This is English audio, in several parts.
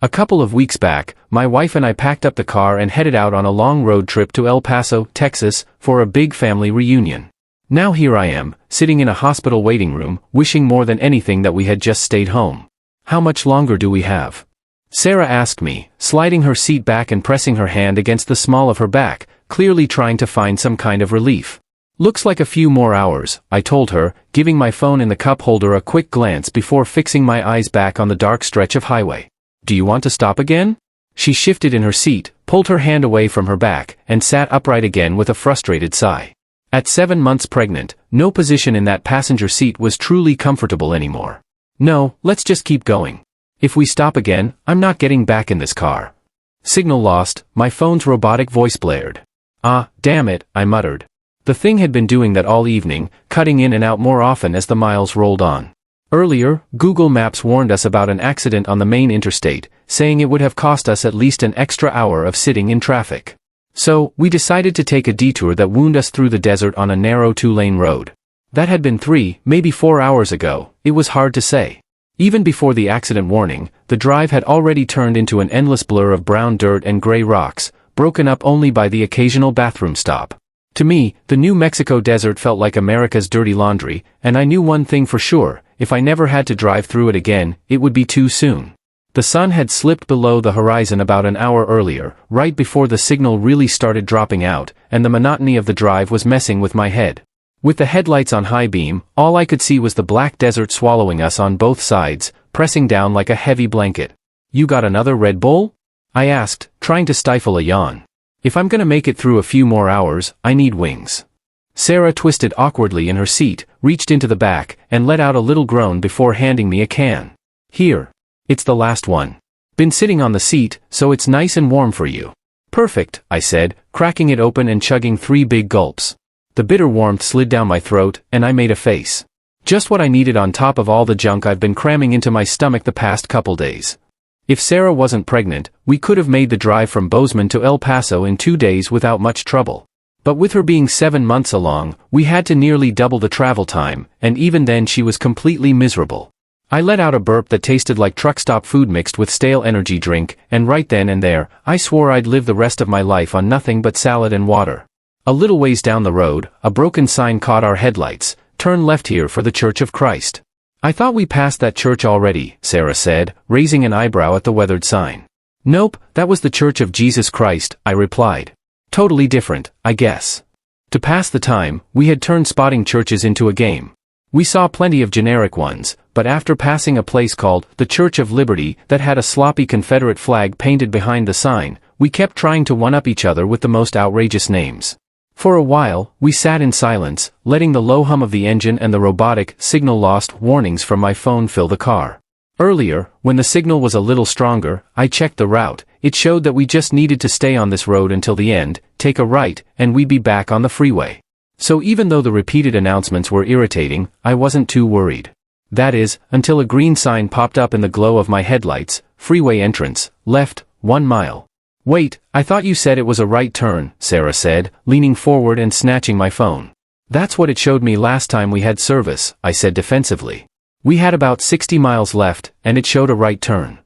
A couple of weeks back, my wife and I packed up the car and headed out on a long road trip to El Paso, Texas, for a big family reunion. Now here I am, sitting in a hospital waiting room, wishing more than anything that we had just stayed home. How much longer do we have? Sarah asked me, sliding her seat back and pressing her hand against the small of her back, clearly trying to find some kind of relief. Looks like a few more hours, I told her, giving my phone in the cup holder a quick glance before fixing my eyes back on the dark stretch of highway. Do you want to stop again? She shifted in her seat, pulled her hand away from her back, and sat upright again with a frustrated sigh. At 7 months pregnant, no position in that passenger seat was truly comfortable anymore. No, let's just keep going. If we stop again, I'm not getting back in this car. Signal lost, my phone's robotic voice blared. Ah, damn it, I muttered. The thing had been doing that all evening, cutting in and out more often as the miles rolled on. Earlier, Google Maps warned us about an accident on the main interstate, saying it would have cost us at least an extra hour of sitting in traffic. So, we decided to take a detour that wound us through the desert on a narrow 2-lane road. That had been 3, maybe 4 hours ago, it was hard to say. Even before the accident warning, the drive had already turned into an endless blur of brown dirt and gray rocks, broken up only by the occasional bathroom stop. To me, the New Mexico desert felt like America's dirty laundry, and I knew one thing for sure, if I never had to drive through it again, it would be too soon. The sun had slipped below the horizon about an hour earlier, right before the signal really started dropping out, and the monotony of the drive was messing with my head. With the headlights on high beam, all I could see was the black desert swallowing us on both sides, pressing down like a heavy blanket. You got another Red Bull? I asked, trying to stifle a yawn. If I'm gonna make it through a few more hours, I need wings. Sarah twisted awkwardly in her seat, reached into the back, and let out a little groan before handing me a can. Here. It's the last one. Been sitting on the seat, so it's nice and warm for you. Perfect, I said, cracking it open and chugging 3 big gulps. The bitter warmth slid down my throat, and I made a face. Just what I needed on top of all the junk I've been cramming into my stomach the past couple days. If Sarah wasn't pregnant, we could have made the drive from Bozeman to El Paso in 2 days without much trouble. But with her being 7 months along, we had to nearly double the travel time, and even then she was completely miserable. I let out a burp that tasted like truck stop food mixed with stale energy drink, and right then and there, I swore I'd live the rest of my life on nothing but salad and water. A little ways down the road, a broken sign caught our headlights. Turn left here for the Church of Christ. I thought we passed that church already, Sarah said, raising an eyebrow at the weathered sign. Nope, that was the Church of Jesus Christ, I replied. Totally different, I guess. To pass the time, we had turned spotting churches into a game. We saw plenty of generic ones, but after passing a place called the Church of Liberty that had a sloppy Confederate flag painted behind the sign, we kept trying to one-up each other with the most outrageous names. For a while, we sat in silence, letting the low hum of the engine and the robotic signal lost warnings from my phone fill the car. Earlier, when the signal was a little stronger, I checked the route. It showed that we just needed to stay on this road until the end, take a right, and we'd be back on the freeway. So even though the repeated announcements were irritating, I wasn't too worried. That is, until a green sign popped up in the glow of my headlights, freeway entrance, left, 1 mile. Wait, I thought you said it was a right turn, Sarah said, leaning forward and snatching my phone. That's what it showed me last time we had service, I said defensively. We had about 60 miles left, and it showed a right turn.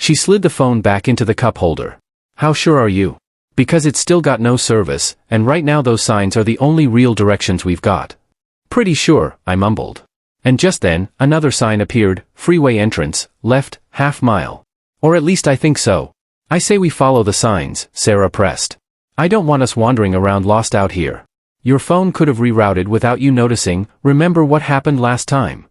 She slid the phone back into the cup holder. How sure are you? Because it's still got no service, and right now those signs are the only real directions we've got. Pretty sure, I mumbled. And just then, another sign appeared, freeway entrance, left, half mile. Or at least I think so. I say we follow the signs, Sarah pressed. I don't want us wandering around lost out here. Your phone could have rerouted without you noticing. Remember what happened last time?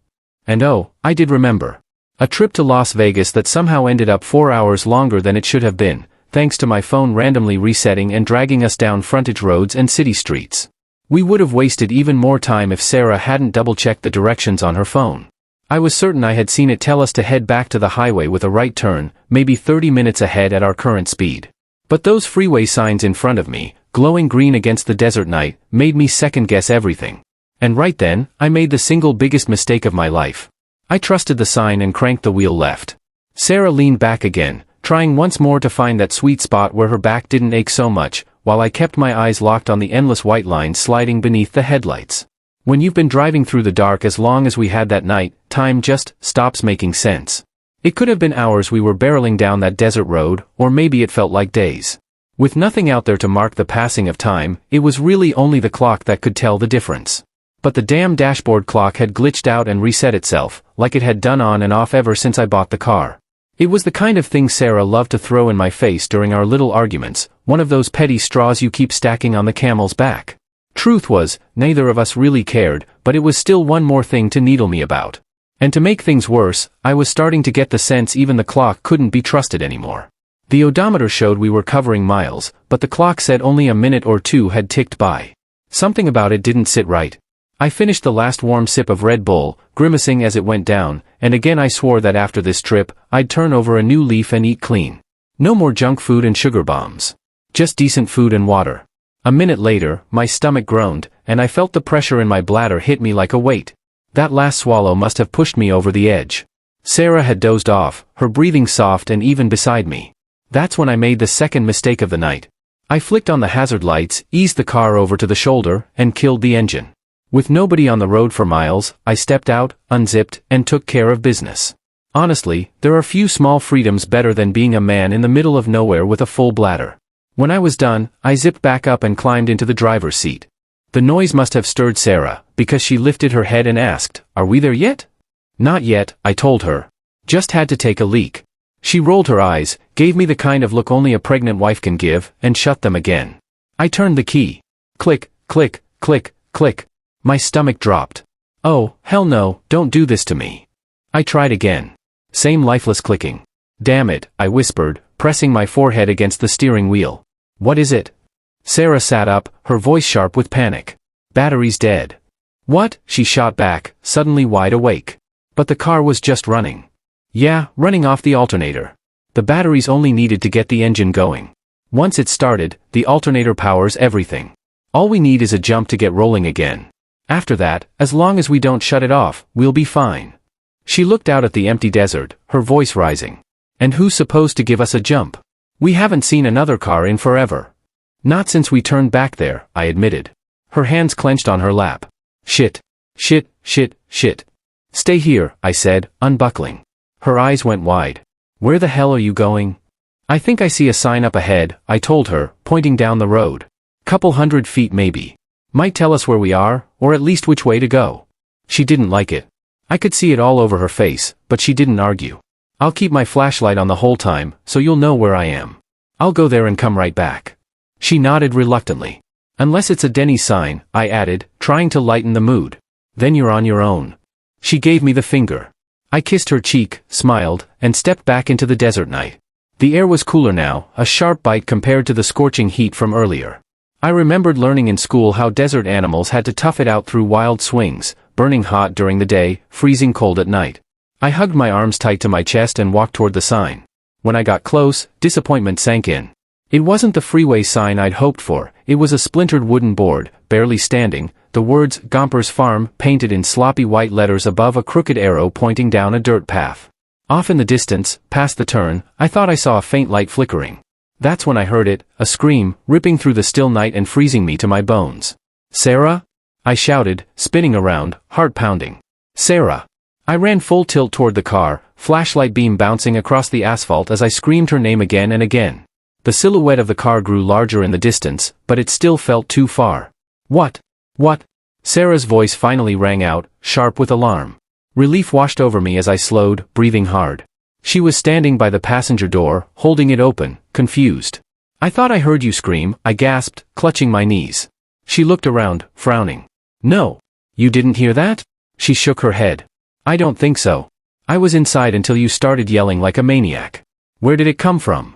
And oh, I did remember. A trip to Las Vegas that somehow ended up 4 hours longer than it should have been, thanks to my phone randomly resetting and dragging us down frontage roads and city streets. We would have wasted even more time if Sarah hadn't double-checked the directions on her phone. I was certain I had seen it tell us to head back to the highway with a right turn, maybe 30 minutes ahead at our current speed. But those freeway signs in front of me, glowing green against the desert night, made me second-guess everything. And right then, I made the single biggest mistake of my life. I trusted the sign and cranked the wheel left. Sarah leaned back again, trying once more to find that sweet spot where her back didn't ache so much, while I kept my eyes locked on the endless white lines sliding beneath the headlights. When you've been driving through the dark as long as we had that night, time just stops making sense. It could have been hours we were barreling down that desert road, or maybe it felt like days. With nothing out there to mark the passing of time, it was really only the clock that could tell the difference. But the damn dashboard clock had glitched out and reset itself, like it had done on and off ever since I bought the car. It was the kind of thing Sarah loved to throw in my face during our little arguments, one of those petty straws you keep stacking on the camel's back. Truth was, neither of us really cared, but it was still one more thing to needle me about. And to make things worse, I was starting to get the sense even the clock couldn't be trusted anymore. The odometer showed we were covering miles, but the clock said only a minute or two had ticked by. Something about it didn't sit right. I finished the last warm sip of Red Bull, grimacing as it went down, and again I swore that after this trip, I'd turn over a new leaf and eat clean. No more junk food and sugar bombs. Just decent food and water. A minute later, my stomach groaned, and I felt the pressure in my bladder hit me like a weight. That last swallow must have pushed me over the edge. Sarah had dozed off, her breathing soft and even beside me. That's when I made the second mistake of the night. I flicked on the hazard lights, eased the car over to the shoulder, and killed the engine. With nobody on the road for miles, I stepped out, unzipped, and took care of business. Honestly, there are few small freedoms better than being a man in the middle of nowhere with a full bladder. When I was done, I zipped back up and climbed into the driver's seat. The noise must have stirred Sarah, because she lifted her head and asked, "Are we there yet?" "Not yet," I told her. "Just had to take a leak." She rolled her eyes, gave me the kind of look only a pregnant wife can give, and shut them again. I turned the key. Click, click, click, click. My stomach dropped. "Oh, hell no, don't do this to me." I tried again. Same lifeless clicking. "Damn it," I whispered, pressing my forehead against the steering wheel. "What is it?" Sarah sat up, her voice sharp with panic. "Battery's dead." "What?" she shot back, suddenly wide awake. "But the car was just running." "Yeah, running off the alternator. The batteries only needed to get the engine going. Once it's started, the alternator powers everything. All we need is a jump to get rolling again. After that, as long as we don't shut it off, we'll be fine." She looked out at the empty desert, her voice rising. "And who's supposed to give us a jump? We haven't seen another car in forever." "Not since we turned back there," I admitted. Her hands clenched on her lap. Shit. Shit, shit, shit. "Stay here," I said, unbuckling. Her eyes went wide. "Where the hell are you going?" "I think I see a sign up ahead," I told her, pointing down the road. "Couple 100 feet maybe. Might tell us where we are, or at least which way to go." She didn't like it. I could see it all over her face, but she didn't argue. "I'll keep my flashlight on the whole time, so you'll know where I am. I'll go there and come right back." She nodded reluctantly. "Unless it's a Denny's sign," I added, trying to lighten the mood. "Then you're on your own." She gave me the finger. I kissed her cheek, smiled, and stepped back into the desert night. The air was cooler now, a sharp bite compared to the scorching heat from earlier. I remembered learning in school how desert animals had to tough it out through wild swings, burning hot during the day, freezing cold at night. I hugged my arms tight to my chest and walked toward the sign. When I got close, disappointment sank in. It wasn't the freeway sign I'd hoped for, it was a splintered wooden board, barely standing, the words "Gomper's Farm" painted in sloppy white letters above a crooked arrow pointing down a dirt path. Off in the distance, past the turn, I thought I saw a faint light flickering. That's when I heard it, a scream, ripping through the still night and freezing me to my bones. "Sarah?" I shouted, spinning around, heart pounding. "Sarah!" I ran full tilt toward the car, flashlight beam bouncing across the asphalt as I screamed her name again and again. The silhouette of the car grew larger in the distance, but it still felt too far. "What? What?" Sarah's voice finally rang out, sharp with alarm. Relief washed over me as I slowed, breathing hard. She was standing by the passenger door, holding it open, confused. "I thought I heard you scream," I gasped, clutching my knees. She looked around, frowning. "No. You didn't hear that?" She shook her head. "I don't think so. I was inside until you started yelling like a maniac." "Where did it come from?"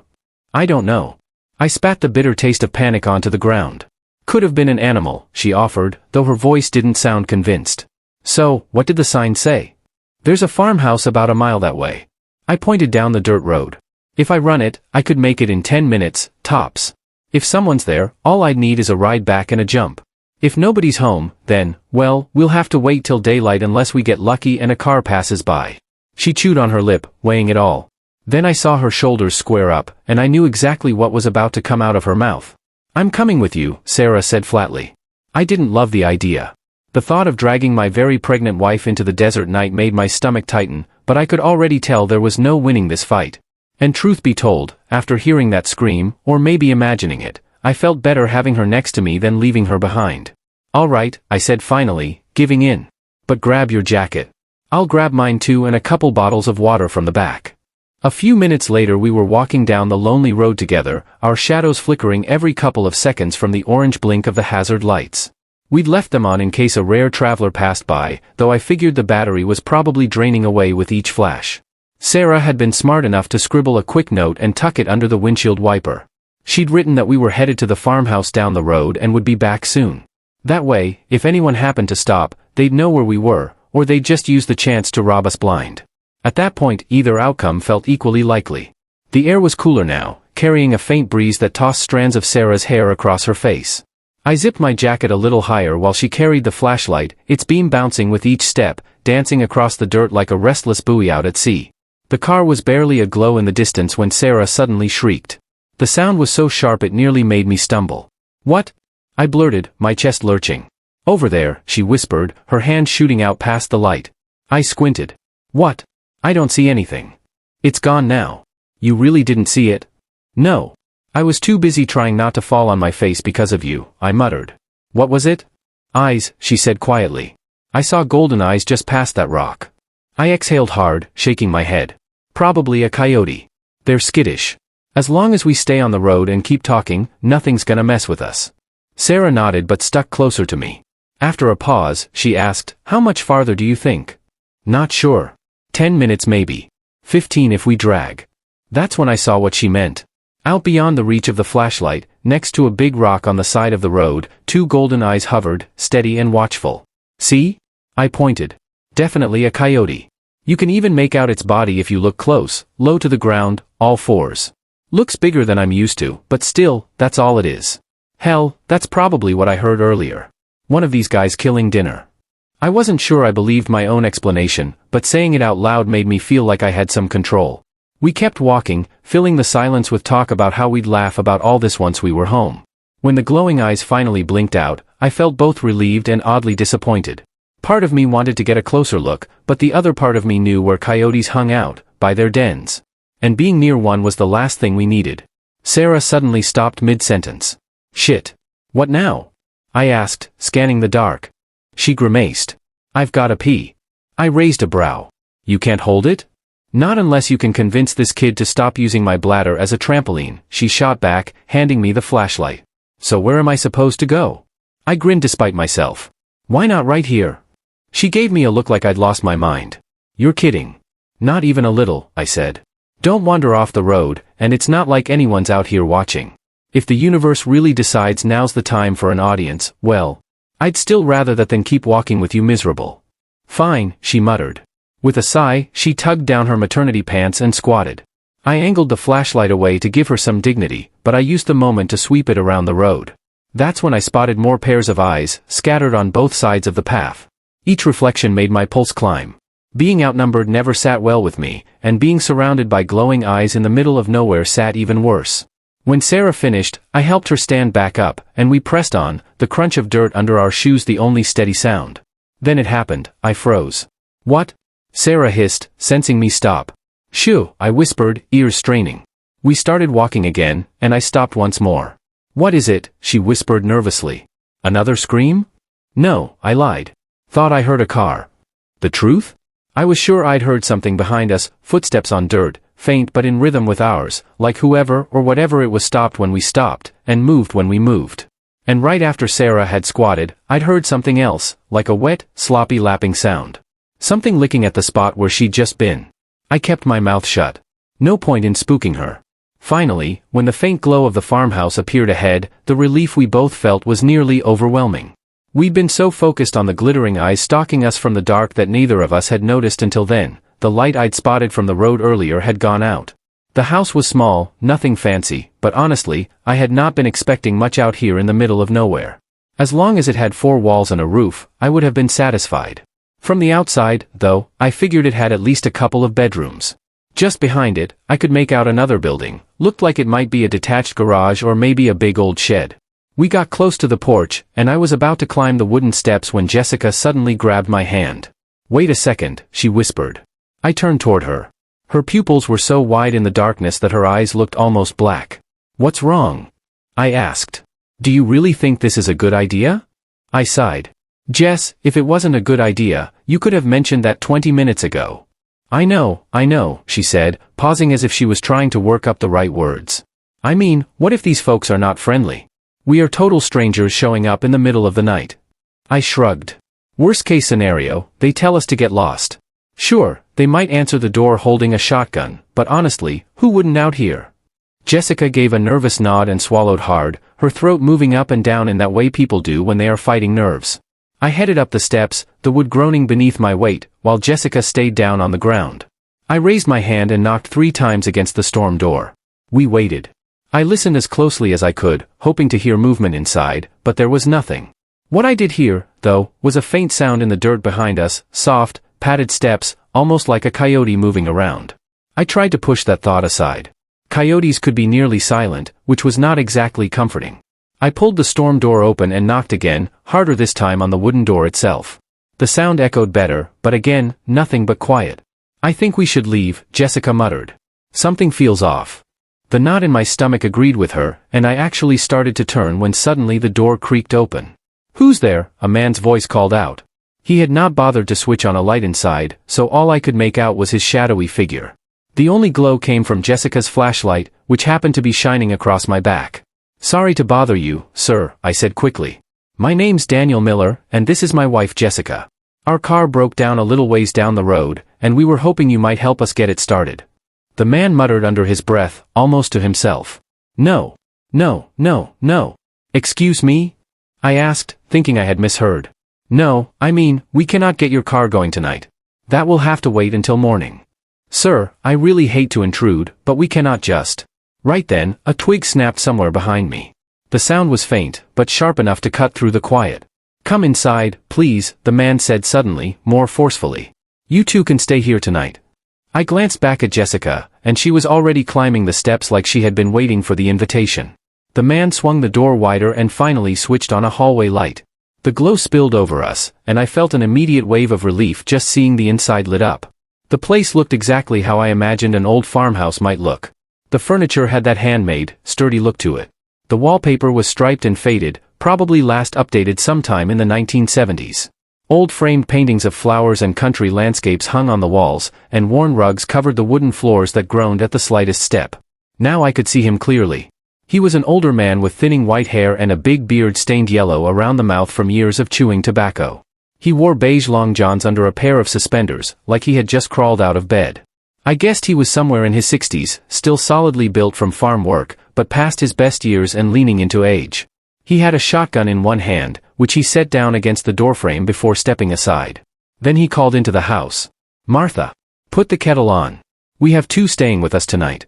"I don't know." I spat the bitter taste of panic onto the ground. "Could have been an animal," she offered, though her voice didn't sound convinced. "So, what did the sign say?" "There's a farmhouse about a mile that way." I pointed down the dirt road. "If I run it, I could make it in 10 minutes, tops. If someone's there, all I'd need is a ride back and a jump. If nobody's home, then, well, we'll have to wait till daylight unless we get lucky and a car passes by." She chewed on her lip, weighing it all. Then I saw her shoulders square up, and I knew exactly what was about to come out of her mouth. "I'm coming with you," Sarah said flatly. I didn't love the idea. The thought of dragging my very pregnant wife into the desert night made my stomach tighten, but I could already tell there was no winning this fight. And truth be told, after hearing that scream, or maybe imagining it, I felt better having her next to me than leaving her behind. "All right," I said finally, giving in. "But grab your jacket. I'll grab mine too and a couple bottles of water from the back." A few minutes later we were walking down the lonely road together, our shadows flickering every couple of seconds from the orange blink of the hazard lights. We'd left them on in case a rare traveler passed by, though I figured the battery was probably draining away with each flash. Sarah had been smart enough to scribble a quick note and tuck it under the windshield wiper. She'd written that we were headed to the farmhouse down the road and would be back soon. That way, if anyone happened to stop, they'd know where we were, or they'd just use the chance to rob us blind. At that point, either outcome felt equally likely. The air was cooler now, carrying a faint breeze that tossed strands of Sarah's hair across her face. I zipped my jacket a little higher while she carried the flashlight, its beam bouncing with each step, dancing across the dirt like a restless buoy out at sea. The car was barely aglow in the distance when Sarah suddenly shrieked. The sound was so sharp it nearly made me stumble. "What?" I blurted, my chest lurching. "Over there," she whispered, her hand shooting out past the light. I squinted. "What?" "I don't see anything." "It's gone now." "You really didn't see it?" "No. I was too busy trying not to fall on my face because of you," I muttered. "What was it?" "Eyes," she said quietly. "I saw golden eyes just past that rock." I exhaled hard, shaking my head. "Probably a coyote. They're skittish. As long as we stay on the road and keep talking, nothing's gonna mess with us." Sarah nodded but stuck closer to me. After a pause, she asked, "How much farther do you think?" "Not sure. 10 minutes maybe. 15 if we drag." That's when I saw what she meant. Out beyond the reach of the flashlight, next to a big rock on the side of the road, two golden eyes hovered, steady and watchful. "See?" I pointed. "Definitely a coyote. You can even make out its body if you look close, low to the ground, all fours. Looks bigger than I'm used to, but still, that's all it is." Hell, that's probably what I heard earlier. One of these guys killing dinner. I wasn't sure I believed my own explanation, but saying it out loud made me feel like I had some control. We kept walking, filling the silence with talk about how we'd laugh about all this once we were home. When the glowing eyes finally blinked out, I felt both relieved and oddly disappointed. Part of me wanted to get a closer look, but the other part of me knew where coyotes hung out, by their dens. And being near one was the last thing we needed. Sarah suddenly stopped mid-sentence. "Shit. What now?" I asked, scanning the dark. She grimaced. "I've gotta pee." I raised a brow. "You can't hold it?" "Not unless you can convince this kid to stop using my bladder as a trampoline," she shot back, handing me the flashlight. "So where am I supposed to go?" I grinned despite myself. "Why not right here?" She gave me a look like I'd lost my mind. "You're kidding." "Not even a little," I said. "Don't wander off the road, and it's not like anyone's out here watching. If the universe really decides now's the time for an audience, well, I'd still rather that than keep walking with you miserable." "Fine," she muttered. With a sigh, she tugged down her maternity pants and squatted. I angled the flashlight away to give her some dignity, but I used the moment to sweep it around the road. That's when I spotted more pairs of eyes, scattered on both sides of the path. Each reflection made my pulse climb. Being outnumbered never sat well with me, and being surrounded by glowing eyes in the middle of nowhere sat even worse. When Sarah finished, I helped her stand back up, and we pressed on, the crunch of dirt under our shoes the only steady sound. Then it happened, I froze. "What?" Sarah hissed, sensing me stop. "Shoo," I whispered, ears straining. We started walking again, and I stopped once more. "What is it?" she whispered nervously. "Another scream?" "No," I lied. "Thought I heard a car." "The truth?" I was sure I'd heard something behind us, footsteps on dirt, faint but in rhythm with ours, like whoever or whatever it was stopped when we stopped, and moved when we moved. And right after Sarah had squatted, I'd heard something else, like a wet, sloppy lapping sound. Something licking at the spot where she'd just been. I kept my mouth shut. No point in spooking her. Finally, when the faint glow of the farmhouse appeared ahead, the relief we both felt was nearly overwhelming. We'd been so focused on the glittering eyes stalking us from the dark that neither of us had noticed until then. The light I'd spotted from the road earlier had gone out. The house was small, nothing fancy, but honestly, I had not been expecting much out here in the middle of nowhere. As long as it had 4 walls and a roof, I would have been satisfied. From the outside, though, I figured it had at least a couple of bedrooms. Just behind it, I could make out another building, looked like it might be a detached garage or maybe a big old shed. We got close to the porch, and I was about to climb the wooden steps when Jessica suddenly grabbed my hand. "Wait a second," she whispered. I turned toward her. Her pupils were so wide in the darkness that her eyes looked almost black. "What's wrong?" I asked. "Do you really think this is a good idea?" I sighed. "Jess, if it wasn't a good idea, you could have mentioned that 20 minutes ago." I know, she said, pausing as if she was trying to work up the right words. "I mean, what if these folks are not friendly? We are total strangers showing up in the middle of the night." I shrugged. "Worst case scenario, they tell us to get lost. Sure, they might answer the door holding a shotgun, but honestly, who wouldn't out here?" Jessica gave a nervous nod and swallowed hard, her throat moving up and down in that way people do when they are fighting nerves. I headed up the steps, the wood groaning beneath my weight, while Jessica stayed down on the ground. I raised my hand and knocked 3 times against the storm door. We waited. I listened as closely as I could, hoping to hear movement inside, but there was nothing. What I did hear, though, was a faint sound in the dirt behind us, soft, padded steps, almost like a coyote moving around. I tried to push that thought aside. Coyotes could be nearly silent, which was not exactly comforting. I pulled the storm door open and knocked again, harder this time on the wooden door itself. The sound echoed better, but again, nothing but quiet. "I think we should leave," Jessica muttered. "Something feels off." The knot in my stomach agreed with her, and I actually started to turn when suddenly the door creaked open. "Who's there?" a man's voice called out. He had not bothered to switch on a light inside, so all I could make out was his shadowy figure. The only glow came from Jessica's flashlight, which happened to be shining across my back. "Sorry to bother you, sir," I said quickly. "My name's Daniel Miller, and this is my wife Jessica. Our car broke down a little ways down the road, and we were hoping you might help us get it started." The man muttered under his breath, almost to himself. No. "Excuse me?" I asked, thinking I had misheard. "No, I mean, we cannot get your car going tonight. That will have to wait until morning." "Sir, I really hate to intrude, but we cannot just." Right then, a twig snapped somewhere behind me. The sound was faint, but sharp enough to cut through the quiet. "Come inside, please," the man said suddenly, more forcefully. "You two can stay here tonight." I glanced back at Jessica, and she was already climbing the steps like she had been waiting for the invitation. The man swung the door wider and finally switched on a hallway light. The glow spilled over us, and I felt an immediate wave of relief just seeing the inside lit up. The place looked exactly how I imagined an old farmhouse might look. The furniture had that handmade, sturdy look to it. The wallpaper was striped and faded, probably last updated sometime in the 1970s. Old framed paintings of flowers and country landscapes hung on the walls, and worn rugs covered the wooden floors that groaned at the slightest step. Now I could see him clearly. He was an older man with thinning white hair and a big beard stained yellow around the mouth from years of chewing tobacco. He wore beige long johns under a pair of suspenders, like he had just crawled out of bed. I guessed he was somewhere in his 60s, still solidly built from farm work, but past his best years and leaning into age. He had a shotgun in one hand, which he set down against the doorframe before stepping aside. Then he called into the house. "Martha, put the kettle on. We have 2 staying with us tonight."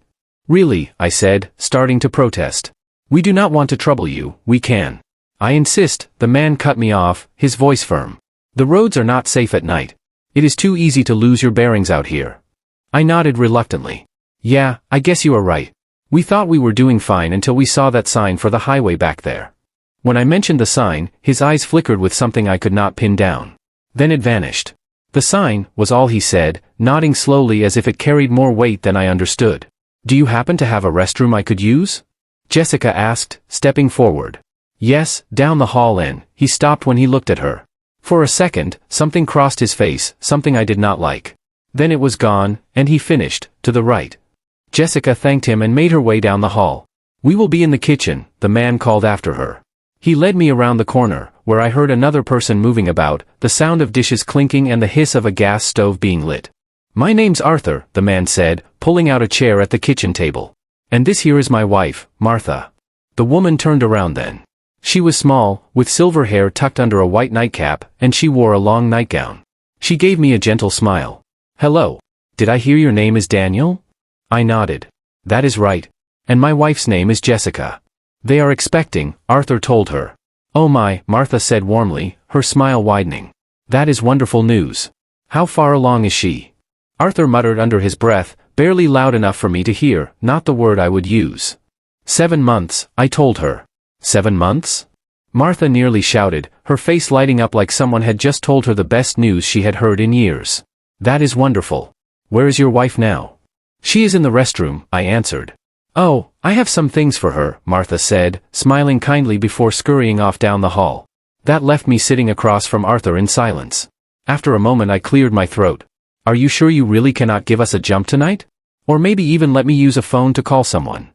"Really," I said, starting to protest. "We do not want to trouble you, we can." "I insist," the man cut me off, his voice firm. "The roads are not safe at night. It is too easy to lose your bearings out here." I nodded reluctantly. "Yeah, I guess you are right. We thought we were doing fine until we saw that sign for the highway back there." When I mentioned the sign, his eyes flickered with something I could not pin down. Then it vanished. "The sign," was all he said, nodding slowly as if it carried more weight than I understood. "Do you happen to have a restroom I could use?" Jessica asked, stepping forward. "Yes, down the hall in." He stopped when he looked at her. For a second, something crossed his face, something I did not like. Then it was gone, and he finished, "To the right." Jessica thanked him and made her way down the hall. "We will be in the kitchen," the man called after her. He led me around the corner, where I heard another person moving about, the sound of dishes clinking and the hiss of a gas stove being lit. "My name's Arthur," the man said, pulling out a chair at the kitchen table. "And this here is my wife, Martha." The woman turned around then. She was small, with silver hair tucked under a white nightcap, and she wore a long nightgown. She gave me a gentle smile. "Hello. Did I hear your name is Daniel?" I nodded. "That is right. And my wife's name is Jessica." "They are expecting," Arthur told her. "Oh my," Martha said warmly, her smile widening. "That is wonderful news. How far along is she?" Arthur muttered under his breath, barely loud enough for me to hear, not the word I would use. 7 months, I told her. 7 months? Martha nearly shouted, her face lighting up like someone had just told her the best news she had heard in years. "That is wonderful. Where is your wife now? She is in the restroom, I answered. Oh, I have some things for her, Martha said, smiling kindly before scurrying off down the hall. That left me sitting across from Arthur in silence. After a moment I cleared my throat. Are you sure you really cannot give us a jump tonight? Or maybe even let me use a phone to call someone?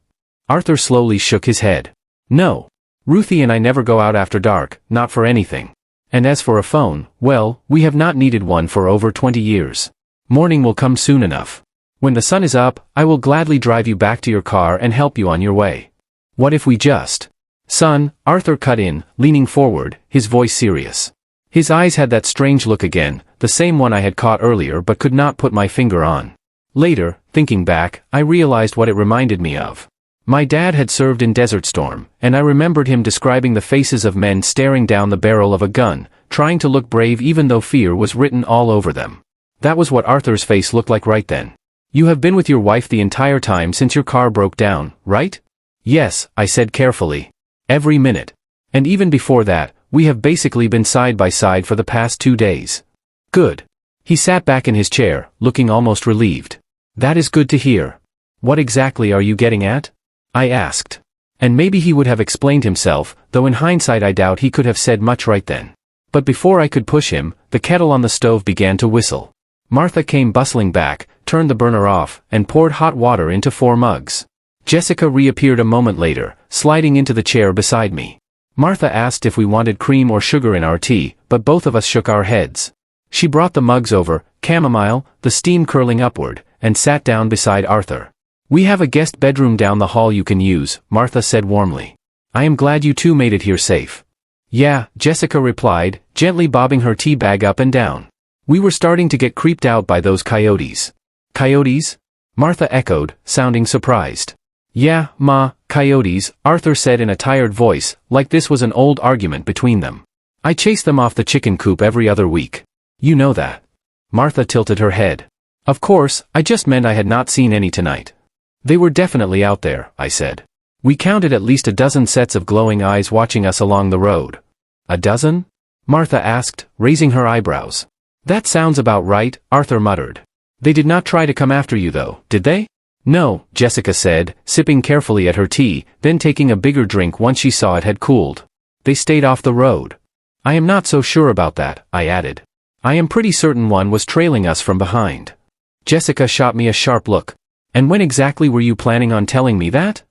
Arthur slowly shook his head. No. Ruthie and I never go out after dark, not for anything. And as for a phone, well, we have not needed one for over 20 years. Morning will come soon enough. When the sun is up, I will gladly drive you back to your car and help you on your way. What if we just... Son, Arthur cut in, leaning forward, his voice serious. His eyes had that strange look again, the same one I had caught earlier but could not put my finger on. Later, thinking back, I realized what it reminded me of. My dad had served in Desert Storm, and I remembered him describing the faces of men staring down the barrel of a gun, trying to look brave even though fear was written all over them. That was what Arthur's face looked like right then. You have been with your wife the entire time since your car broke down, right? Yes, I said carefully. Every minute. And even before that, we have basically been side by side for the past 2 days. Good. He sat back in his chair, looking almost relieved. That is good to hear. What exactly are you getting at? I asked. And maybe he would have explained himself, though in hindsight I doubt he could have said much right then. But before I could push him, the kettle on the stove began to whistle. Martha came bustling back, turned the burner off, and poured hot water into 4 mugs. Jessica reappeared a moment later, sliding into the chair beside me. Martha asked if we wanted cream or sugar in our tea, but both of us shook our heads. She brought the mugs over, chamomile, the steam curling upward, and sat down beside Arthur. We have a guest bedroom down the hall you can use, Martha said warmly. I am glad you two made it here safe. Yeah, Jessica replied, gently bobbing her tea bag up and down. We were starting to get creeped out by those coyotes. Coyotes? Martha echoed, sounding surprised. Yeah, Ma, coyotes, Arthur said in a tired voice, like this was an old argument between them. I chase them off the chicken coop every other week. You know that. Martha tilted her head. Of course, I just meant I had not seen any tonight. They were definitely out there, I said. We counted at least a dozen sets of glowing eyes watching us along the road. A dozen? Martha asked, raising her eyebrows. That sounds about right, Arthur muttered. They did not try to come after you though, did they? No, Jessica said, sipping carefully at her tea, then taking a bigger drink once she saw it had cooled. They stayed off the road. I am not so sure about that, I added. I am pretty certain one was trailing us from behind. Jessica shot me a sharp look. And when exactly were you planning on telling me that?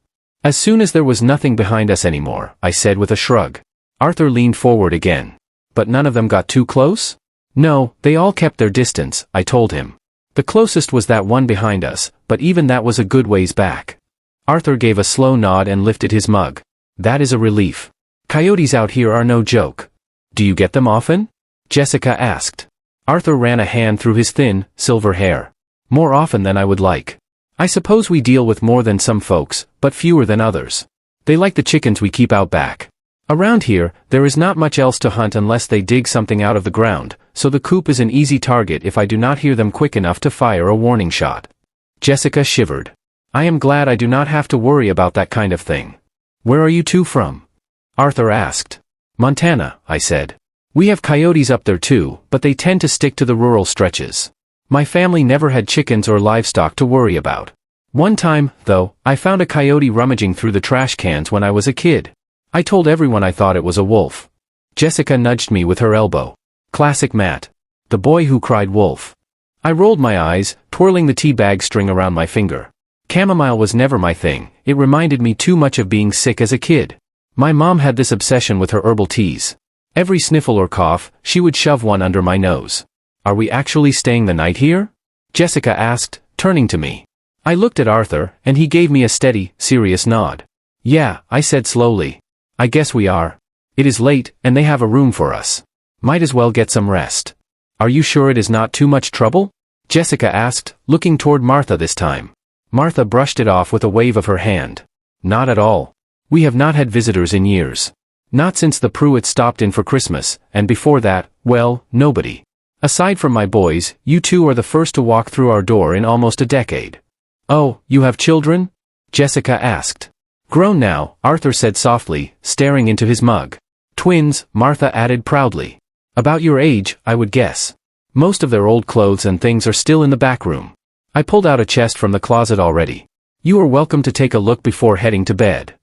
As soon as there was nothing behind us anymore, I said with a shrug. Arthur leaned forward again. But none of them got too close? No, they all kept their distance, I told him. The closest was that one behind us, but even that was a good ways back. Arthur gave a slow nod and lifted his mug. That is a relief. Coyotes out here are no joke. Do you get them often? Jessica asked. Arthur ran a hand through his thin, silver hair. More often than I would like. I suppose we deal with more than some folks, but fewer than others. They like the chickens we keep out back. Around here, there is not much else to hunt unless they dig something out of the ground, so the coop is an easy target if I do not hear them quick enough to fire a warning shot. Jessica shivered. I am glad I do not have to worry about that kind of thing. Where are you two from? Arthur asked. Montana, I said. We have coyotes up there too, but they tend to stick to the rural stretches. My family never had chickens or livestock to worry about. One time, though, I found a coyote rummaging through the trash cans when I was a kid. I told everyone I thought it was a wolf. Jessica nudged me with her elbow. Classic Matt. The boy who cried wolf. I rolled my eyes, twirling the tea bag string around my finger. Chamomile was never my thing, it reminded me too much of being sick as a kid. My mom had this obsession with her herbal teas. Every sniffle or cough, she would shove one under my nose. Are we actually staying the night here? Jessica asked, turning to me. I looked at Arthur, and he gave me a steady, serious nod. Yeah, I said slowly. I guess we are. It is late, and they have a room for us. Might as well get some rest. Are you sure it is not too much trouble? Jessica asked, looking toward Martha this time. Martha brushed it off with a wave of her hand. Not at all. We have not had visitors in years. Not since the Pruitts stopped in for Christmas, and before that, well, nobody. Aside from my boys, you two are the first to walk through our door in almost a decade. Oh, you have children? Jessica asked. Grown now, Arthur said softly, staring into his mug. Twins, Martha added proudly. About your age, I would guess. Most of their old clothes and things are still in the back room. I pulled out a chest from the closet already. You are welcome to take a look before heading to bed.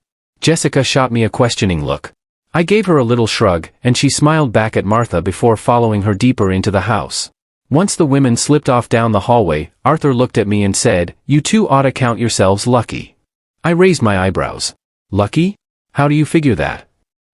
Jessica shot me a questioning look. I gave her a little shrug, and she smiled back at Martha before following her deeper into the house. Once the women slipped off down the hallway, Arthur looked at me and said, "You two ought to count yourselves lucky." I raised my eyebrows. Lucky? How do you figure that?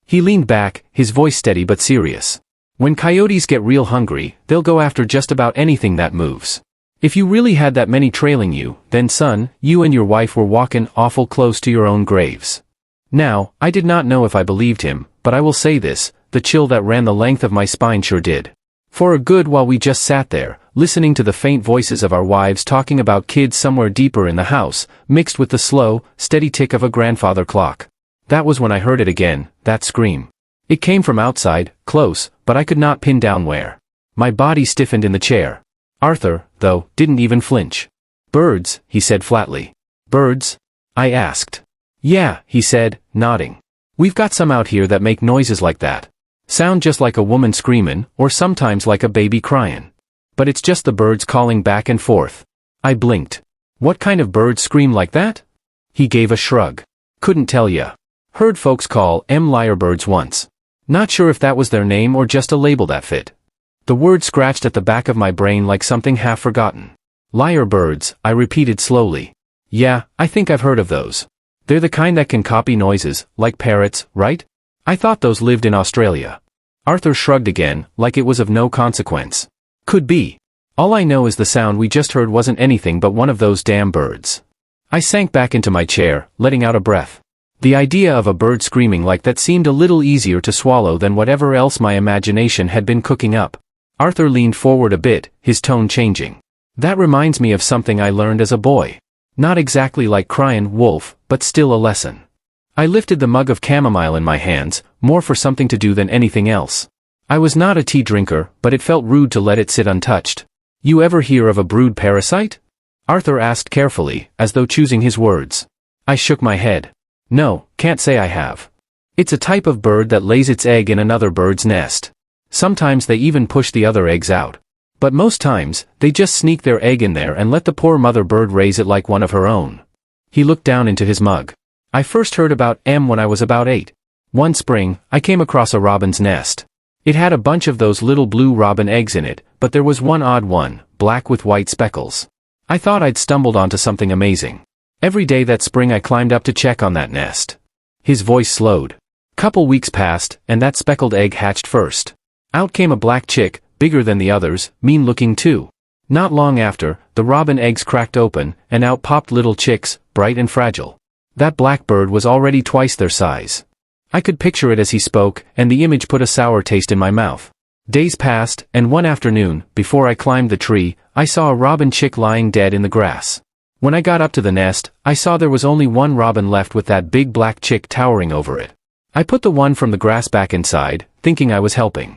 He leaned back, his voice steady but serious. When coyotes get real hungry, they'll go after just about anything that moves. If you really had that many trailing you, then son, you and your wife were walking awful close to your own graves. Now, I did not know if I believed him, but I will say this, the chill that ran the length of my spine sure did. For a good while we just sat there, listening to the faint voices of our wives talking about kids somewhere deeper in the house, mixed with the slow, steady tick of a grandfather clock. That was when I heard it again, that scream. It came from outside, close, but I could not pin down where. My body stiffened in the chair. Arthur, though, didn't even flinch. "Birds," he said flatly. "Birds?" I asked. "Yeah," he said, nodding. "We've got some out here that make noises like that. Sound just like a woman screamin', or sometimes like a baby cryin'. But it's just the birds calling back and forth." I blinked. "What kind of birds scream like that?" He gave a shrug. "Couldn't tell ya. Heard folks call 'em lyrebirds once. Not sure if that was their name or just a label that fit." The word scratched at the back of my brain like something half forgotten. "Lyrebirds," I repeated slowly. "Yeah, I think I've heard of those. They're the kind that can copy noises, like parrots, right? I thought those lived in Australia." Arthur shrugged again, like it was of no consequence. "Could be. All I know is the sound we just heard wasn't anything but one of those damn birds." I sank back into my chair, letting out a breath. The idea of a bird screaming like that seemed a little easier to swallow than whatever else my imagination had been cooking up. Arthur leaned forward a bit, his tone changing. "That reminds me of something I learned as a boy. Not exactly like cryin' wolf, but still a lesson." I lifted the mug of chamomile in my hands, more for something to do than anything else. I was not a tea drinker, but it felt rude to let it sit untouched. "You ever hear of a brood parasite?" Arthur asked carefully, as though choosing his words. I shook my head. "No, can't say I have. It's a type of bird that lays its egg in another bird's nest. Sometimes they even push the other eggs out. But most times, they just sneak their egg in there and let the poor mother bird raise it like one of her own." He looked down into his mug. "I first heard about 'em when I was about 8. One spring, I came across a robin's nest. It had a bunch of those little blue robin eggs in it, but there was one odd one, black with white speckles. I thought I'd stumbled onto something amazing. Every day that spring I climbed up to check on that nest." His voice slowed. "Couple weeks passed, and that speckled egg hatched first. Out came a black chick, bigger than the others, mean-looking too. Not long after, the robin eggs cracked open, and out popped little chicks, bright and fragile. That black bird was already twice their size." I could picture it as he spoke, and the image put a sour taste in my mouth. Days passed, and one afternoon, before I climbed the tree, I saw a robin chick lying dead in the grass. When I got up to the nest, I saw there was only one robin left with that big black chick towering over it. I put the one from the grass back inside, thinking I was helping.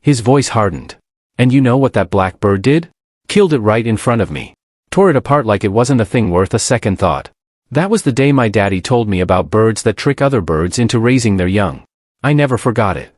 His voice hardened. "And you know what that black bird did? Killed it right in front of me. Tore it apart like it wasn't a thing worth a second thought. That was the day my daddy told me about birds that trick other birds into raising their young. I never forgot it."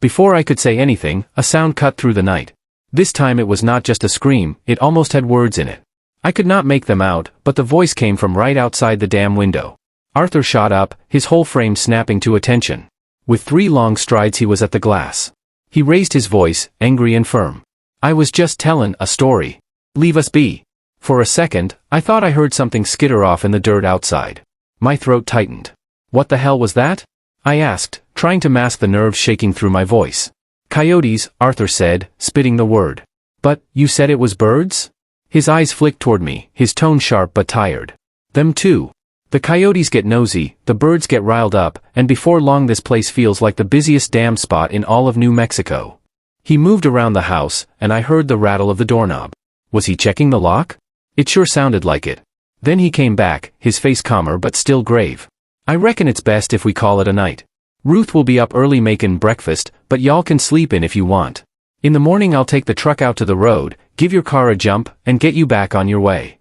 Before I could say anything, a sound cut through the night. This time it was not just a scream, it almost had words in it. I could not make them out, but the voice came from right outside the damn window. Arthur shot up, his whole frame snapping to attention. With 3 long strides he was at the glass. He raised his voice, angry and firm. "I was just tellin' a story. Leave us be." For a second, I thought I heard something skitter off in the dirt outside. My throat tightened. "What the hell was that?" I asked, trying to mask the nerves shaking through my voice. "Coyotes," Arthur said, spitting the word. "But, you said it was birds?" His eyes flicked toward me, his tone sharp but tired. "Them too. The coyotes get nosy, the birds get riled up, and before long this place feels like the busiest damn spot in all of New Mexico." He moved around the house, and I heard the rattle of the doorknob. Was he checking the lock? It sure sounded like it. Then he came back, his face calmer but still grave. "I reckon it's best if we call it a night. Ruth will be up early makin' breakfast, but y'all can sleep in if you want. In the morning I'll take the truck out to the road, give your car a jump, and get you back on your way."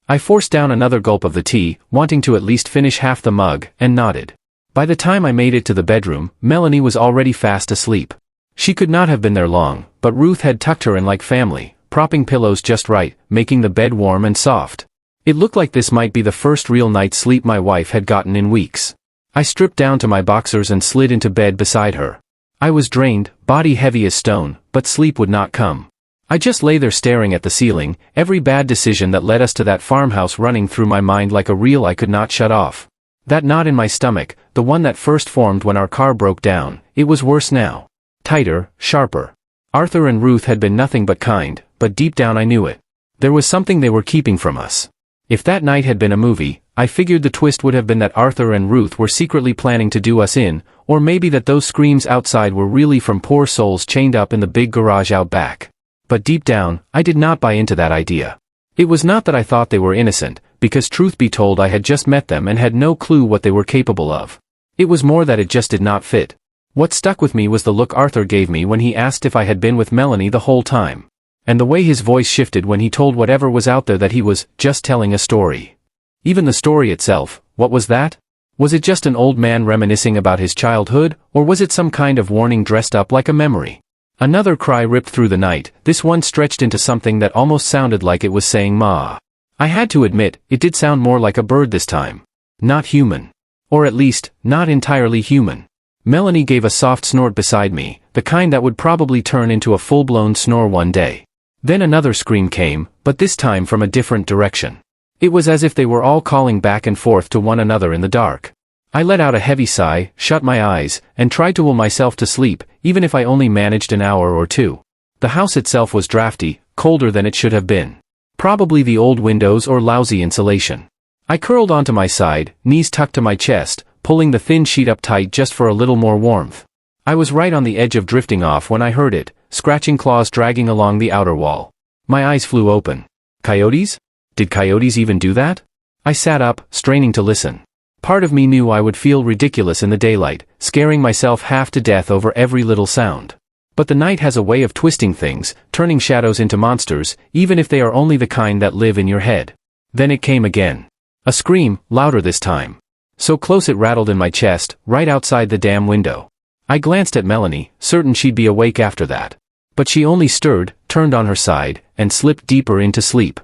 I forced down another gulp of the tea, wanting to at least finish half the mug, and nodded. By the time I made it to the bedroom, Melanie was already fast asleep. She could not have been there long, but Ruth had tucked her in like family, propping pillows just right, making the bed warm and soft. It looked like this might be the first real night's sleep my wife had gotten in weeks. I stripped down to my boxers and slid into bed beside her. I was drained, body heavy as stone, but sleep would not come. I just lay there staring at the ceiling, every bad decision that led us to that farmhouse running through my mind like a reel I could not shut off. That knot in my stomach, the one that first formed when our car broke down, it was worse now. Tighter, sharper. Arthur and Ruth had been nothing but kind, but deep down I knew it. There was something they were keeping from us. If that night had been a movie, I figured the twist would have been that Arthur and Ruth were secretly planning to do us in, or maybe that those screams outside were really from poor souls chained up in the big garage out back. But deep down, I did not buy into that idea. It was not that I thought they were innocent, because truth be told I had just met them and had no clue what they were capable of. It was more that it just did not fit. What stuck with me was the look Arthur gave me when he asked if I had been with Melanie the whole time. And the way his voice shifted when he told whatever was out there that he was just telling a story. Even the story itself, what was that? Was it just an old man reminiscing about his childhood, or was it some kind of warning dressed up like a memory? Another cry ripped through the night, this one stretched into something that almost sounded like it was saying "Ma." I had to admit, it did sound more like a bird this time. Not human. Or at least, not entirely human. Melanie gave a soft snort beside me, the kind that would probably turn into a full-blown snore one day. Then another scream came, but this time from a different direction. It was as if they were all calling back and forth to one another in the dark. I let out a heavy sigh, shut my eyes, and tried to will myself to sleep, even if I only managed an hour or two. The house itself was drafty, colder than it should have been. Probably the old windows or lousy insulation. I curled onto my side, knees tucked to my chest, pulling the thin sheet up tight just for a little more warmth. I was right on the edge of drifting off when I heard it, scratching claws dragging along the outer wall. My eyes flew open. Coyotes? Did coyotes even do that? I sat up, straining to listen. Part of me knew I would feel ridiculous in the daylight, scaring myself half to death over every little sound. But the night has a way of twisting things, turning shadows into monsters, even if they are only the kind that live in your head. Then it came again. A scream, louder this time. So close it rattled in my chest, right outside the damn window. I glanced at Melanie, certain she'd be awake after that. But she only stirred, turned on her side, and slipped deeper into sleep.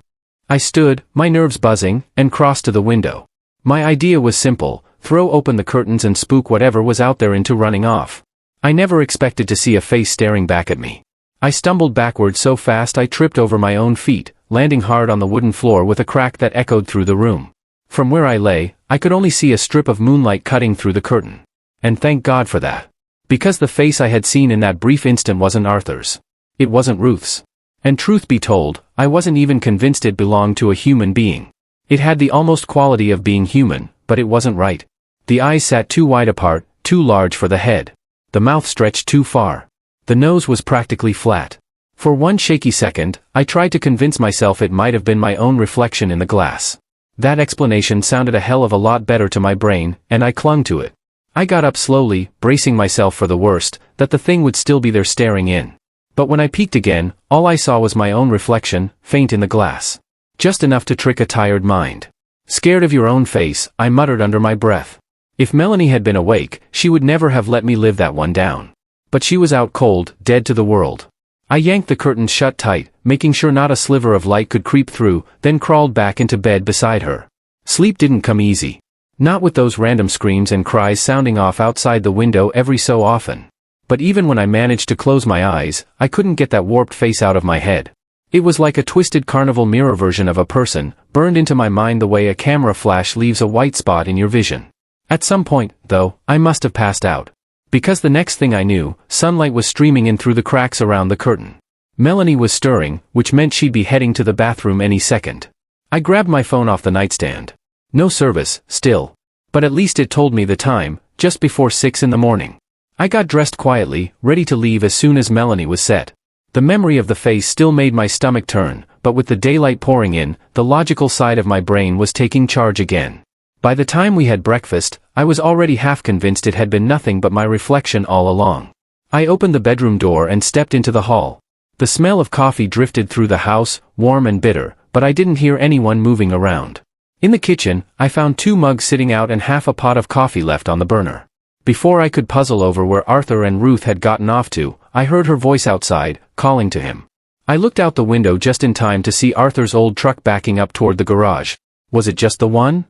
I stood, my nerves buzzing, and crossed to the window. My idea was simple, throw open the curtains and spook whatever was out there into running off. I never expected to see a face staring back at me. I stumbled backward so fast I tripped over my own feet, landing hard on the wooden floor with a crack that echoed through the room. From where I lay, I could only see a strip of moonlight cutting through the curtain. And thank God for that. Because the face I had seen in that brief instant wasn't Arthur's. It wasn't Ruth's. And truth be told, I wasn't even convinced it belonged to a human being. It had the almost quality of being human, but it wasn't right. The eyes sat too wide apart, too large for the head. The mouth stretched too far. The nose was practically flat. For one shaky second, I tried to convince myself it might have been my own reflection in the glass. That explanation sounded a hell of a lot better to my brain, and I clung to it. I got up slowly, bracing myself for the worst, that the thing would still be there staring in. But when I peeked again, all I saw was my own reflection, faint in the glass. Just enough to trick a tired mind. Scared of your own face, I muttered under my breath. If Melanie had been awake, she would never have let me live that one down. But she was out cold, dead to the world. I yanked the curtains shut tight, making sure not a sliver of light could creep through, then crawled back into bed beside her. Sleep didn't come easy. Not with those random screams and cries sounding off outside the window every so often. But even when I managed to close my eyes, I couldn't get that warped face out of my head. It was like a twisted carnival mirror version of a person, burned into my mind the way a camera flash leaves a white spot in your vision. At some point, though, I must have passed out. Because the next thing I knew, sunlight was streaming in through the cracks around the curtain. Melanie was stirring, which meant she'd be heading to the bathroom any second. I grabbed my phone off the nightstand. No service, still. But at least it told me the time, just before 6 in the morning. I got dressed quietly, ready to leave as soon as Melanie was set. The memory of the face still made my stomach turn, but with the daylight pouring in, the logical side of my brain was taking charge again. By the time we had breakfast, I was already half convinced it had been nothing but my reflection all along. I opened the bedroom door and stepped into the hall. The smell of coffee drifted through the house, warm and bitter, but I didn't hear anyone moving around. In the kitchen, I found 2 mugs sitting out and half a pot of coffee left on the burner. Before I could puzzle over where Arthur and Ruth had gotten off to, I heard her voice outside, calling to him. I looked out the window just in time to see Arthur's old truck backing up toward the garage. Was it just the one?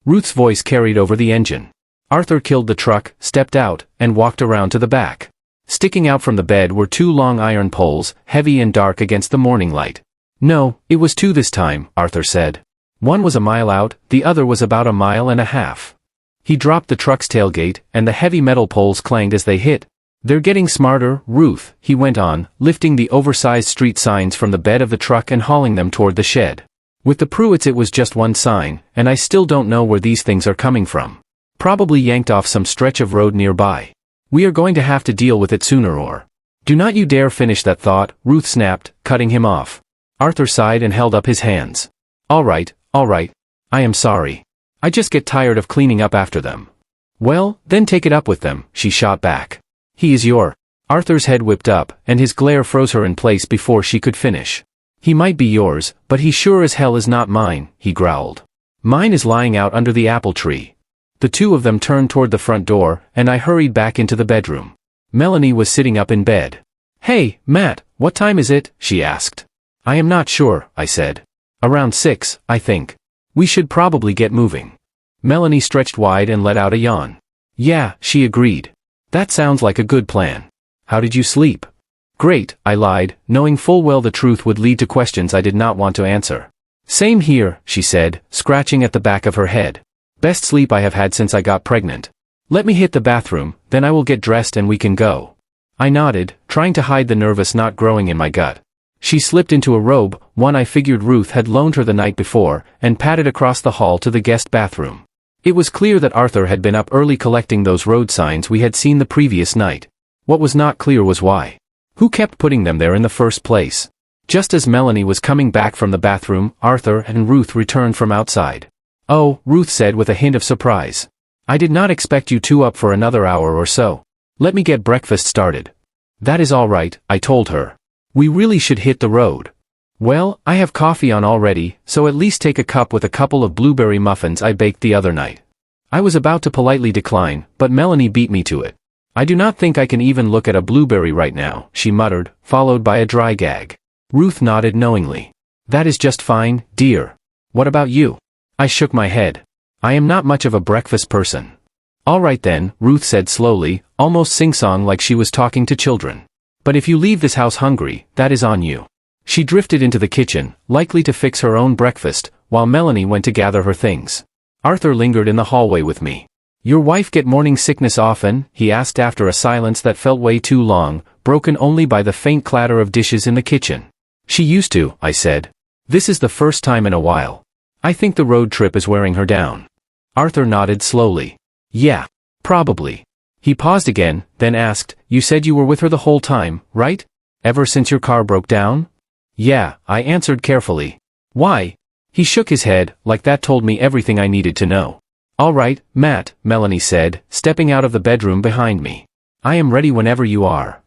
Ruth's voice carried over the engine. Arthur killed the truck, stepped out, and walked around to the back. Sticking out from the bed were two long iron poles, heavy and dark against the morning light. No, it was two this time, Arthur said. One was a mile out, the other was about a mile and a half. He dropped the truck's tailgate, and the heavy metal poles clanged as they hit. They're getting smarter, Ruth, he went on, lifting the oversized street signs from the bed of the truck and hauling them toward the shed. With the Pruitts it was just one sign, and I still don't know where these things are coming from. Probably yanked off some stretch of road nearby. We are going to have to deal with it sooner or. Do not you dare finish that thought, Ruth snapped, cutting him off. Arthur sighed and held up his hands. All right, I am sorry. I just get tired of cleaning up after them. Well, then take it up with them, she shot back. He is your. Arthur's head whipped up, and his glare froze her in place before she could finish. He might be yours, but he sure as hell is not mine, he growled. Mine is lying out under the apple tree. The two of them turned toward the front door, and I hurried back into the bedroom. Melanie was sitting up in bed. Hey, Matt, what time is it? She asked. I am not sure, I said. Around 6, I think. We should probably get moving. Melanie stretched wide and let out a yawn. Yeah, she agreed. That sounds like a good plan. How did you sleep? Great, I lied, knowing full well the truth would lead to questions I did not want to answer. Same here, she said, scratching at the back of her head. Best sleep I have had since I got pregnant. Let me hit the bathroom, then I will get dressed and we can go. I nodded, trying to hide the nervous knot growing in my gut. She slipped into a robe, one I figured Ruth had loaned her the night before, and padded across the hall to the guest bathroom. It was clear that Arthur had been up early collecting those road signs we had seen the previous night. What was not clear was why. Who kept putting them there in the first place? Just as Melanie was coming back from the bathroom, Arthur and Ruth returned from outside. Oh, Ruth said with a hint of surprise. I did not expect you two up for another hour or so. Let me get breakfast started. That is all right, I told her. We really should hit the road. Well, I have coffee on already, so at least take a cup with a couple of blueberry muffins I baked the other night. I was about to politely decline, but Melanie beat me to it. I do not think I can even look at a blueberry right now, she muttered, followed by a dry gag. Ruth nodded knowingly. That is just fine, dear. What about you? I shook my head. I am not much of a breakfast person. All right then, Ruth said slowly, almost sing-song like she was talking to children. But if you leave this house hungry, that is on you. She drifted into the kitchen, likely to fix her own breakfast, while Melanie went to gather her things. Arthur lingered in the hallway with me. Your wife get morning sickness often? He asked after a silence that felt way too long, broken only by the faint clatter of dishes in the kitchen. She used to, I said. This is the first time in a while. I think the road trip is wearing her down. Arthur nodded slowly. Yeah, probably. He paused again, then asked, You said you were with her the whole time, right? Ever since your car broke down? Yeah, I answered carefully. Why? He shook his head, like that told me everything I needed to know. All right, Matt, Melanie said, stepping out of the bedroom behind me. I am ready whenever you are.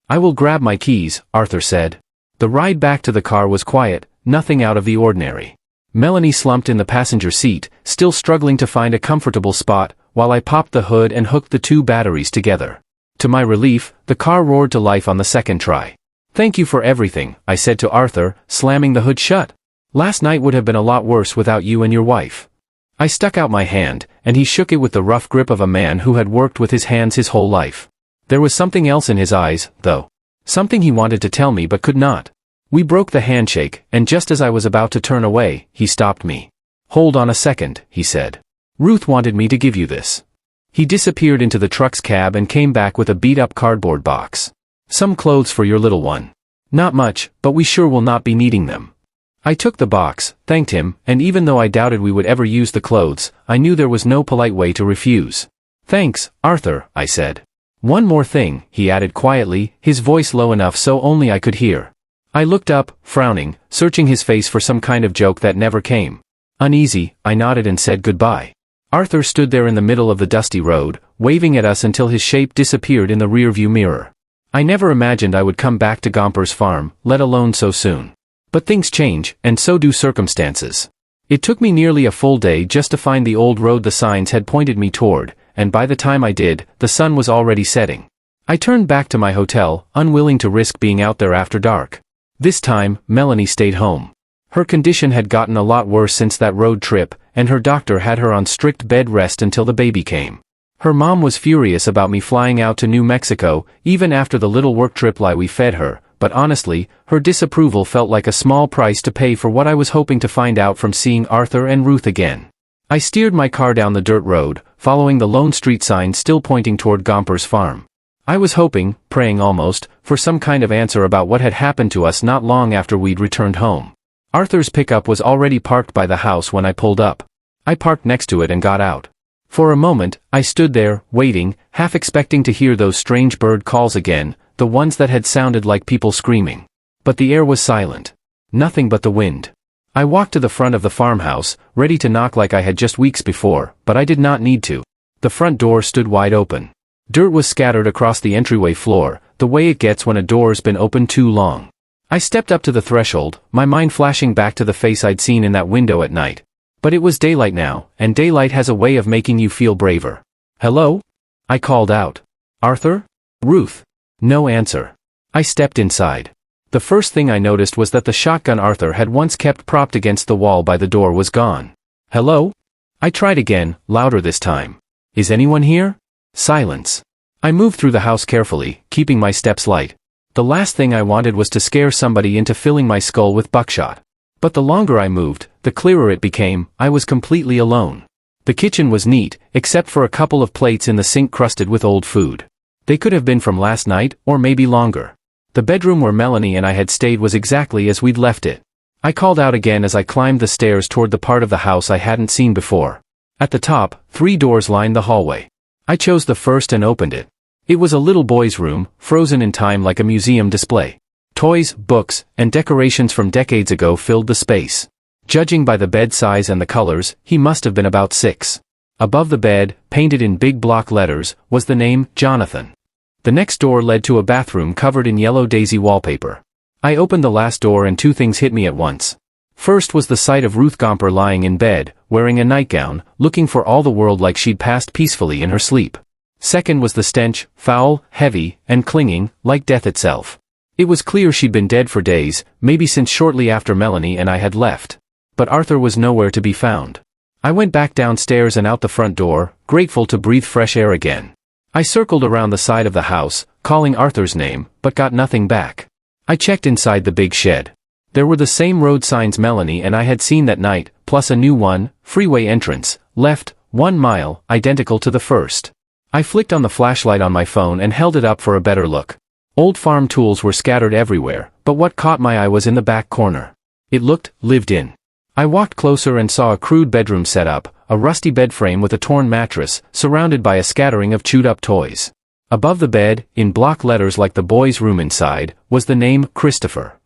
I will grab my keys, Arthur said. The ride back to the car was quiet, nothing out of the ordinary. Melanie slumped in the passenger seat, still struggling to find a comfortable spot, while I popped the hood and hooked the two batteries together. To my relief, the car roared to life on the second try. Thank you for everything, I said to Arthur, slamming the hood shut. Last night would have been a lot worse without you and your wife. I stuck out my hand, and he shook it with the rough grip of a man who had worked with his hands his whole life. There was something else in his eyes, though. Something he wanted to tell me but could not. We broke the handshake, and just as I was about to turn away, he stopped me. Hold on a second, he said. Ruth wanted me to give you this. He disappeared into the truck's cab and came back with a beat-up cardboard box. Some clothes for your little one. Not much, but we sure will not be needing them. I took the box, thanked him, and even though I doubted we would ever use the clothes, I knew there was no polite way to refuse. Thanks, Arthur, I said. One more thing, he added quietly, his voice low enough so only I could hear. I looked up, frowning, searching his face for some kind of joke that never came. Uneasy, I nodded and said goodbye. Arthur stood there in the middle of the dusty road, waving at us until his shape disappeared in the rearview mirror. I never imagined I would come back to Gomper's farm, let alone so soon. But things change, and so do circumstances. It took me nearly a full day just to find the old road the signs had pointed me toward, and by the time I did, the sun was already setting. I turned back to my hotel, unwilling to risk being out there after dark. This time, Melanie stayed home. Her condition had gotten a lot worse since that road trip, and her doctor had her on strict bed rest until the baby came. Her mom was furious about me flying out to New Mexico, even after the little work trip we fed her, but honestly, her disapproval felt like a small price to pay for what I was hoping to find out from seeing Arthur and Ruth again. I steered my car down the dirt road, following the lone street sign still pointing toward Gomper's farm. I was hoping, praying almost, for some kind of answer about what had happened to us not long after we'd returned home. Arthur's pickup was already parked by the house when I pulled up. I parked next to it and got out. For a moment, I stood there, waiting, half expecting to hear those strange bird calls again, the ones that had sounded like people screaming. But the air was silent. Nothing but the wind. I walked to the front of the farmhouse, ready to knock like I had just weeks before, but I did not need to. The front door stood wide open. Dirt was scattered across the entryway floor, the way it gets when a door's been open too long. I stepped up to the threshold, my mind flashing back to the face I'd seen in that window at night. But it was daylight now, and daylight has a way of making you feel braver. "Hello?" I called out. "Arthur? Ruth?" No answer. I stepped inside. The first thing I noticed was that the shotgun Arthur had once kept propped against the wall by the door was gone. "Hello?" I tried again, louder this time. "Is anyone here?" Silence. I moved through the house carefully, keeping my steps light. The last thing I wanted was to scare somebody into filling my skull with buckshot. But the longer I moved, the clearer it became, I was completely alone. The kitchen was neat, except for a couple of plates in the sink crusted with old food. They could have been from last night, or maybe longer. The bedroom where Melanie and I had stayed was exactly as we'd left it. I called out again as I climbed the stairs toward the part of the house I hadn't seen before. At the top, 3 doors lined the hallway. I chose the first and opened it. It was a little boy's room, frozen in time like a museum display. Toys, books, and decorations from decades ago filled the space. Judging by the bed size and the colors, he must have been about 6. Above the bed, painted in big block letters, was the name, Jonathan. The next door led to a bathroom covered in yellow daisy wallpaper. I opened the last door and 2 things hit me at once. First was the sight of Ruth Gomper lying in bed, wearing a nightgown, looking for all the world like she'd passed peacefully in her sleep. Second was the stench, foul, heavy, and clinging, like death itself. It was clear she'd been dead for days, maybe since shortly after Melanie and I had left. But Arthur was nowhere to be found. I went back downstairs and out the front door, grateful to breathe fresh air again. I circled around the side of the house, calling Arthur's name, but got nothing back. I checked inside the big shed. There were the same road signs Melanie and I had seen that night, plus a new one, freeway entrance, left, 1 mile, identical to the first. I flicked on the flashlight on my phone and held it up for a better look. Old farm tools were scattered everywhere, but what caught my eye was in the back corner. It looked lived in. I walked closer and saw a crude bedroom setup, a rusty bed frame with a torn mattress, surrounded by a scattering of chewed-up toys. Above the bed, in block letters like the boy's room inside, was the name Christopher.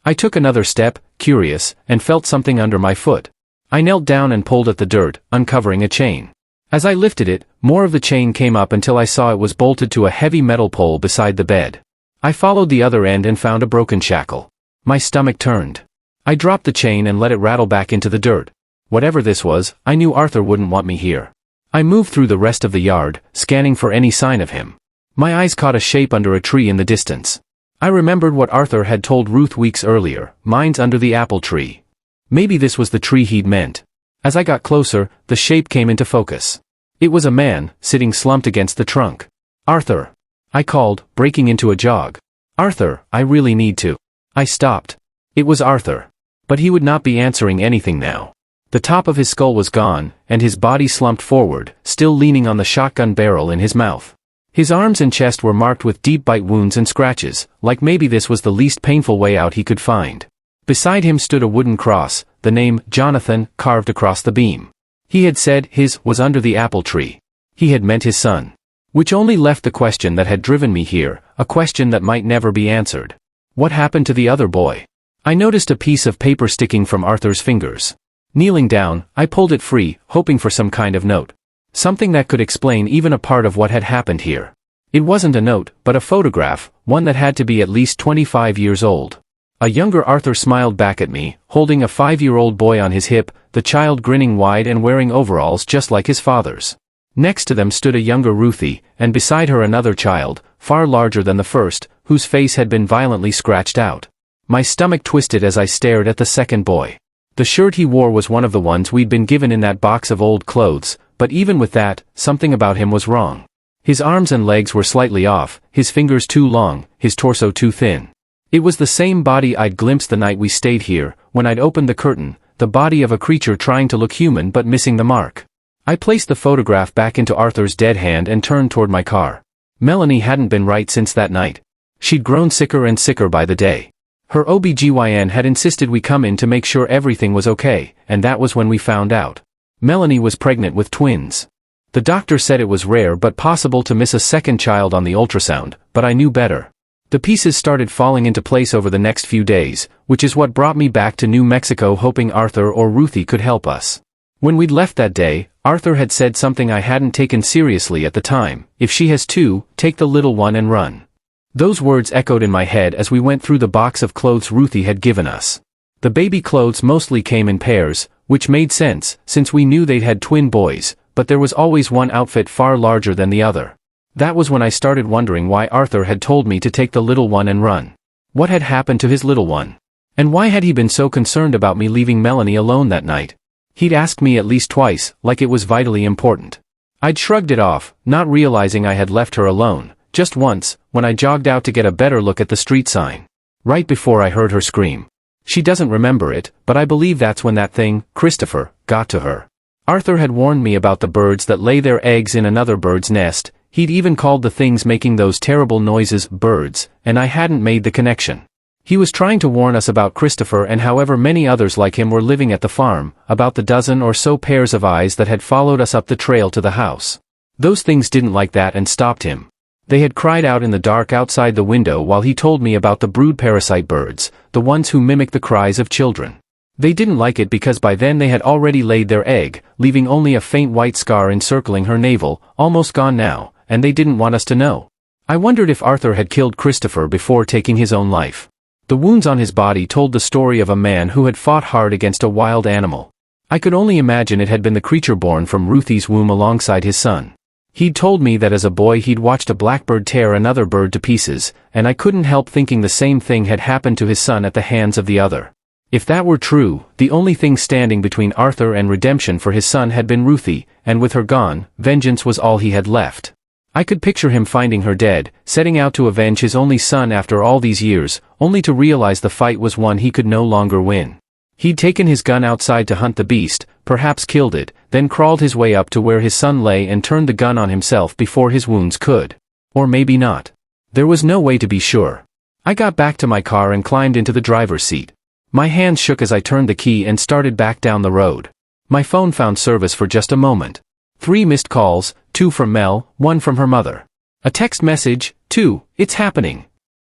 I took another step, curious, and felt something under my foot. I knelt down and pulled at the dirt, uncovering a chain. As I lifted it, more of the chain came up until I saw it was bolted to a heavy metal pole beside the bed. I followed the other end and found a broken shackle. My stomach turned. I dropped the chain and let it rattle back into the dirt. Whatever this was, I knew Arthur wouldn't want me here. I moved through the rest of the yard, scanning for any sign of him. My eyes caught a shape under a tree in the distance. I remembered what Arthur had told Ruth weeks earlier, "Mine's under the apple tree." Maybe this was the tree he'd meant. As I got closer, the shape came into focus. It was a man, sitting slumped against the trunk. "Arthur!" I called, breaking into a jog. "Arthur, I really need to." I stopped. It was Arthur. But he would not be answering anything now. The top of his skull was gone, and his body slumped forward, still leaning on the shotgun barrel in his mouth. His arms and chest were marked with deep bite wounds and scratches, like maybe this was the least painful way out he could find. Beside him stood a wooden cross, the name, Jonathan, carved across the beam. He had said his was under the apple tree. He had meant his son. Which only left the question that had driven me here, a question that might never be answered. What happened to the other boy? I noticed a piece of paper sticking from Arthur's fingers. Kneeling down, I pulled it free, hoping for some kind of note. Something that could explain even a part of what had happened here. It wasn't a note, but a photograph, one that had to be at least 25 years old. A younger Arthur smiled back at me, holding a 5-year-old boy on his hip, the child grinning wide and wearing overalls just like his father's. Next to them stood a younger Ruthie, and beside her another child, far larger than the first, whose face had been violently scratched out. My stomach twisted as I stared at the second boy. The shirt he wore was one of the ones we'd been given in that box of old clothes, but even with that, something about him was wrong. His arms and legs were slightly off, his fingers too long, his torso too thin. It was the same body I'd glimpsed the night we stayed here, when I'd opened the curtain, the body of a creature trying to look human but missing the mark. I placed the photograph back into Arthur's dead hand and turned toward my car. Melanie hadn't been right since that night. She'd grown sicker and sicker by the day. Her OBGYN had insisted we come in to make sure everything was okay, and that was when we found out. Melanie was pregnant with twins. The doctor said it was rare but possible to miss a second child on the ultrasound, but I knew better. The pieces started falling into place over the next few days, which is what brought me back to New Mexico hoping Arthur or Ruthie could help us. When we'd left that day, Arthur had said something I hadn't taken seriously at the time: if she has two, take the little one and run. Those words echoed in my head as we went through the box of clothes Ruthie had given us. The baby clothes mostly came in pairs, which made sense, since we knew they'd had twin boys, but there was always one outfit far larger than the other. That was when I started wondering why Arthur had told me to take the little one and run. What had happened to his little one? And why had he been so concerned about me leaving Melanie alone that night? He'd asked me at least twice, like it was vitally important. I'd shrugged it off, not realizing I had left her alone, just once, when I jogged out to get a better look at the street sign. Right before I heard her scream. She doesn't remember it, but I believe that's when that thing, Christopher, got to her. Arthur had warned me about the birds that lay their eggs in another bird's nest. He'd even called the things making those terrible noises birds, and I hadn't made the connection. He was trying to warn us about Christopher and however many others like him were living at the farm, about the dozen or so pairs of eyes that had followed us up the trail to the house. Those things didn't like that and stopped him. They had cried out in the dark outside the window while he told me about the brood parasite birds, the ones who mimic the cries of children. They didn't like it because by then they had already laid their egg, leaving only a faint white scar encircling her navel, almost gone now, and they didn't want us to know. I wondered if Arthur had killed Christopher before taking his own life. The wounds on his body told the story of a man who had fought hard against a wild animal. I could only imagine it had been the creature born from Ruthie's womb alongside his son. He'd told me that as a boy he'd watched a blackbird tear another bird to pieces, and I couldn't help thinking the same thing had happened to his son at the hands of the other. If that were true, the only thing standing between Arthur and redemption for his son had been Ruthie, and with her gone, vengeance was all he had left. I could picture him finding her dead, setting out to avenge his only son after all these years, only to realize the fight was one he could no longer win. He'd taken his gun outside to hunt the beast, perhaps killed it, then crawled his way up to where his son lay and turned the gun on himself before his wounds could. Or maybe not. There was no way to be sure. I got back to my car and climbed into the driver's seat. My hands shook as I turned the key and started back down the road. My phone found service for just a moment. 3 missed calls, 2 from Mel, 1 from her mother. A text message, 2, it's happening.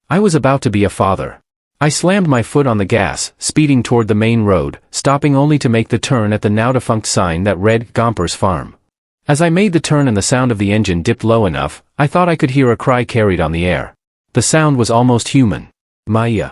I was about to be a father. I slammed my foot on the gas, speeding toward the main road, stopping only to make the turn at the now-defunct sign that read Gomper's farm. As I made the turn and the sound of the engine dipped low enough, I thought I could hear a cry carried on the air. The sound was almost human. Maya.